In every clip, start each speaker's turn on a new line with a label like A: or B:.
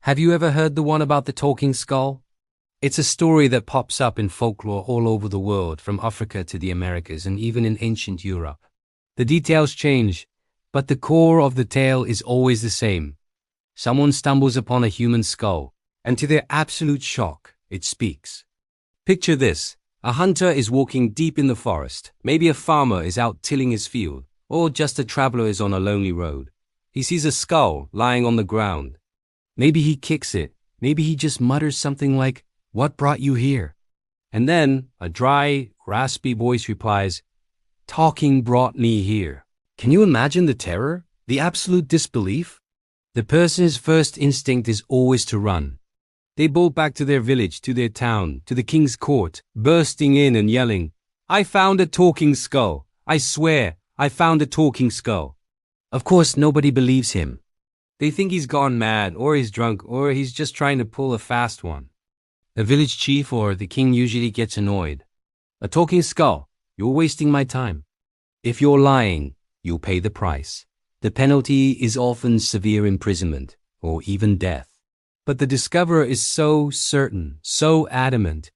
A: Have you ever heard the one about the talking skull? It's a story that pops up in folklore all over the world, from Africa to the Americas and even in ancient Europe. The details change, but the core of the tale is always the same. Someone stumbles upon a human skull, and to their absolute shock, it speaks. Picture this. A hunter is walking deep in the forest. Maybe a farmer is out tilling his field, or just a traveler is on a lonely road. He sees a skull lying on the ground. Maybe he kicks it. Maybe he just mutters something like, "What brought you here?" And then a dry, raspy voice replies, "Talking brought me here." Can you imagine the terror? The absolute disbelief? The person's first instinct is always to run. They bolt back to their village, to their town, to the king's court, bursting in and yelling, "I found a talking skull! I swear, I found a talking skull!" Of course, nobody believes him. They think he's gone mad, or he's drunk, or he's just trying to pull a fast one. The village chief or the king usually gets annoyed. "A talking skull? You're wasting my time." If you're lying, you'll pay the price. The penalty is often severe imprisonment, or even death. But the discoverer is so certain, so adamant,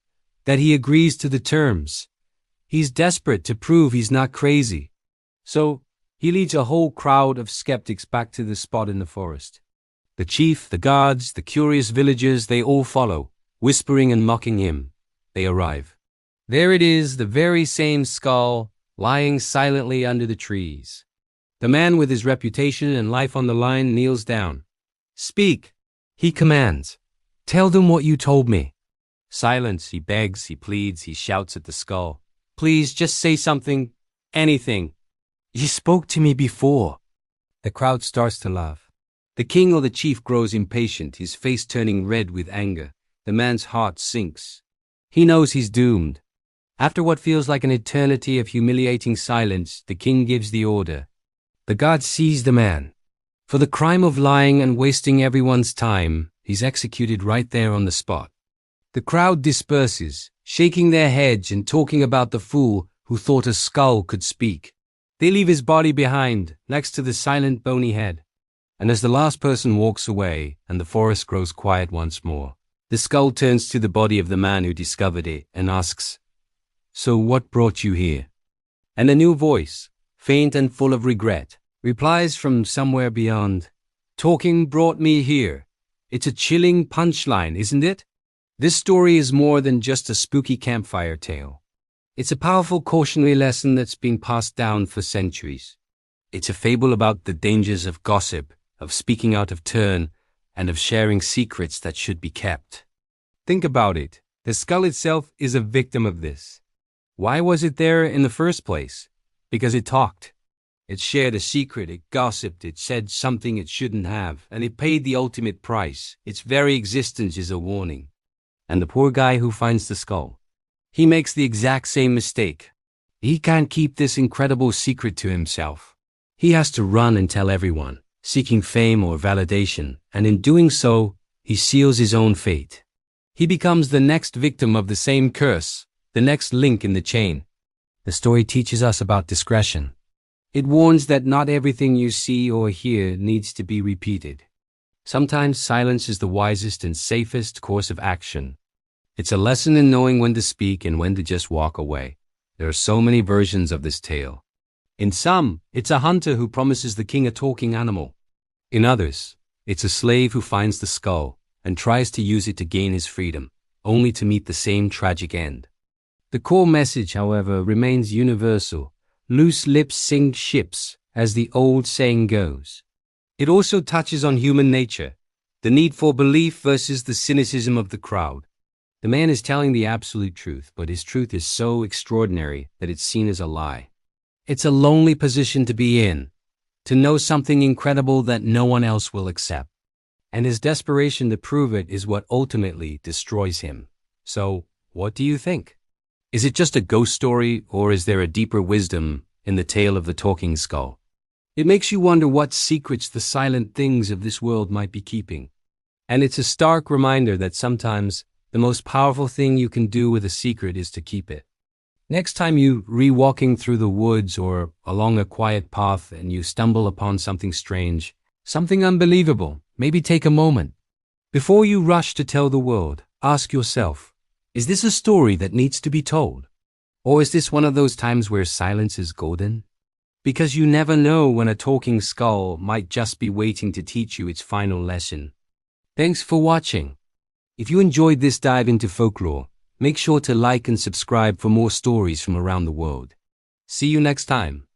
A: that he agrees to the terms. He's desperate to prove he's not crazy. So, he leads a whole crowd of skeptics back to the spot in the forest. The chief, the guards, the curious villagers, they all follow, whispering and mocking him. They arrive. There it is, the very same skull, lying silently under the trees. The man with his reputation and life on the line kneels down. "Speak," he commands. "Tell them what you told me." Silence, he begs, he pleads, he shouts at the skull. "Please, just say something, anything." "You spoke to me before." The crowd starts to laugh. The king or the chief grows impatient, his face turning red with anger. The man's heart sinks. He knows he's doomed. After what feels like an eternity of humiliating silence, the king gives the order. The guard sees the man. For the crime of lying and wasting everyone's time, he's executed right there on the spot. The crowd disperses, shaking their heads and talking about the fool who thought a skull could speak. They leave his body behind, next to the silent bony head. And as the last person walks away and the forest grows quiet once more, the skull turns to the body of the man who discovered it and asks, "So what brought you here?" And a new voice, faint and full of regret, replies from somewhere beyond, "Talking brought me here." It's a chilling punchline, isn't it? This story is more than just a spooky campfire tale. It's a powerful cautionary lesson that's been passed down for centuries. It's a fable about the dangers of gossip, of speaking out of turn, and of sharing secrets that should be kept. Think about it. The skull itself is a victim of this. Why was it there in the first place? Because it talked. It shared a secret, it gossiped, it said something it shouldn't have, and it paid the ultimate price. Its very existence is a warning. And the poor guy who finds the skull, he makes the exact same mistake. He can't keep this incredible secret to himself. He has to run and tell everyone, seeking fame or validation, and in doing so, he seals his own fate. He becomes the next victim of the same curse, the next link in the chain. The story teaches us about discretion. It warns that not everything you see or hear needs to be repeated. Sometimes silence is the wisest and safest course of action. It's a lesson in knowing when to speak and when to just walk away. There are so many versions of this tale. In some, it's a hunter who promises the king a talking animal. In others, it's a slave who finds the skull and tries to use it to gain his freedom, only to meet the same tragic end. The core message, however, remains universal. Loose lips sink ships, as the old saying goes. It also touches on human nature, the need for belief versus the cynicism of the crowd. The man is telling the absolute truth, but his truth is so extraordinary that it's seen as a lie. It's a lonely position to be in, to know something incredible that no one else will accept. And his desperation to prove it is what ultimately destroys him. So, what do you think? Is it just a ghost story, or is there a deeper wisdom in the tale of the talking skull? It makes you wonder what secrets the silent things of this world might be keeping. And it's a stark reminder that sometimes the most powerful thing you can do with a secret is to keep it. Next time you walking through the woods or along a quiet path and you stumble upon something strange, something unbelievable, maybe take a moment. Before you rush to tell the world, ask yourself, is this a story that needs to be told? Or is this one of those times where silence is golden? Because you never know when a talking skull might just be waiting to teach you its final lesson. Thanks for watching. If you enjoyed this dive into folklore, make sure to like and subscribe for more stories from around the world. See you next time.